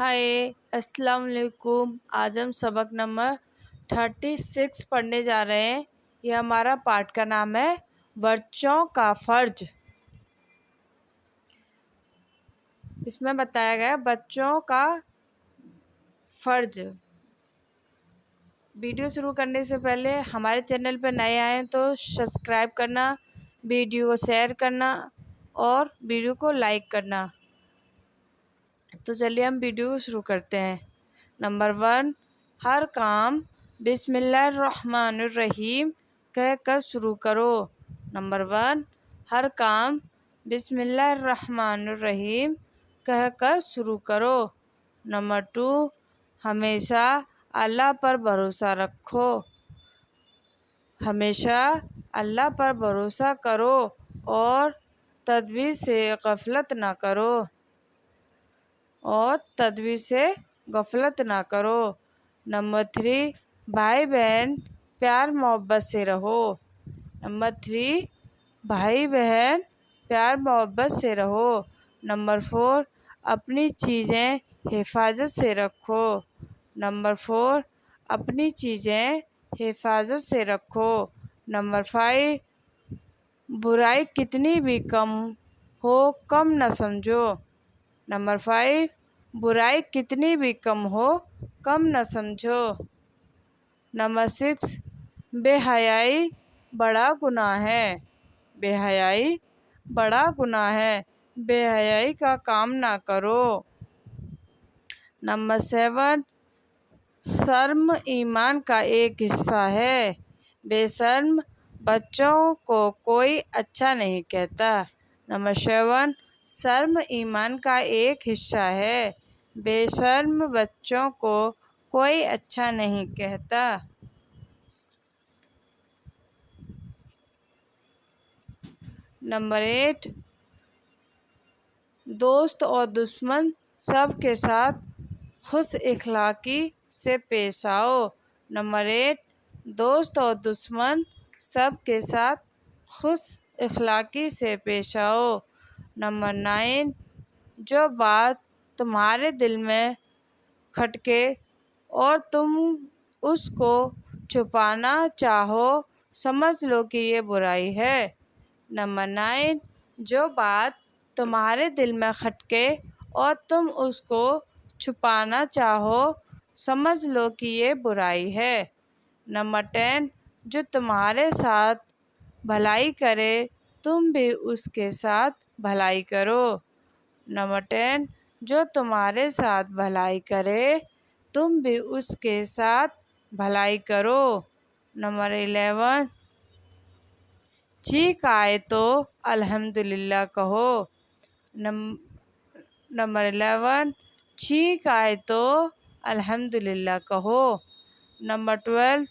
हाय अस्सलाम वालेकुम। आज हम सबक नंबर 36 पढ़ने जा रहे हैं। यह हमारा पाठ का नाम है बच्चों का फ़र्ज। इसमें बताया गया है बच्चों का फ़र्ज। वीडियो शुरू करने से पहले हमारे चैनल पर नए आए तो सब्सक्राइब करना, वीडियो को शेयर करना और वीडियो को लाइक करना। तो चलिए हम वीडियो शुरू करते हैं। नंबर 1, हर काम बिस्मिल्लाहिर्रहमानिर्रहीम कह कर शुरू करो। नंबर 1, हर काम बिस्मिल्लाहिर्रहमानिर्रहीम कह कर शुरू करो। नंबर 2, हमेशा अल्लाह पर भरोसा रखो। हमेशा अल्लाह पर भरोसा करो और तदबीर से गफलत ना करो। नंबर 3, भाई बहन प्यार मोहब्बत से रहो। नंबर 3, भाई बहन प्यार मोहब्बत से रहो। नंबर 4, अपनी चीज़ें हिफाजत से रखो। नंबर 4, अपनी चीज़ें हिफाजत से रखो। नंबर 5, बुराई कितनी भी कम हो कम न समझो। नंबर 5, बुराई कितनी भी कम हो कम न समझो। नंबर 6, बेहयाई बड़ा गुनाह है। बेहयाई बड़ा गुनाह है, बेहयाई का काम ना करो। नंबर 7, शर्म ईमान का एक हिस्सा है। बेशर्म बच्चों को कोई अच्छा नहीं कहता। नंबर 7, शर्म ईमान का एक हिस्सा है। बेशर्म बच्चों को कोई अच्छा नहीं कहता। नंबर 8, दोस्त और दुश्मन सब के साथ खुश इखलाकी से पेश आओ। नंबर 8, दोस्त और दुश्मन सब के साथ खुश इखलाकी से पेश आओ। नंबर 9, जो बात तुम्हारे दिल में खटके और तुम उसको छुपाना चाहो समझ लो कि ये बुराई है। नंबर 9, जो बात तुम्हारे दिल में खटके और तुम उसको छुपाना चाहो समझ लो कि ये बुराई है। नंबर 10, जो तुम्हारे साथ भलाई करे तुम भी उसके साथ भलाई करो। नंबर 10, जो तुम्हारे साथ भलाई करे तुम भी उसके साथ भलाई करो। नंबर 11, चीख आए तो अल्हम्दुलिल्लाह कहो। नंबर 11, चीख आए तो अल्हम्दुलिल्लाह कहो। नंबर 12,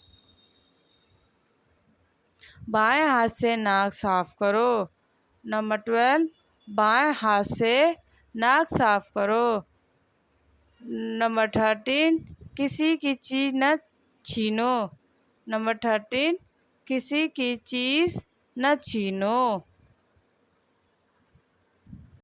बाएं हाथ से नाक साफ करो। नंबर 12, बाएं हाथ से नाक साफ करो। नंबर 13, किसी की चीज़ न छीनो। नंबर 13, किसी की चीज़ न छीनो।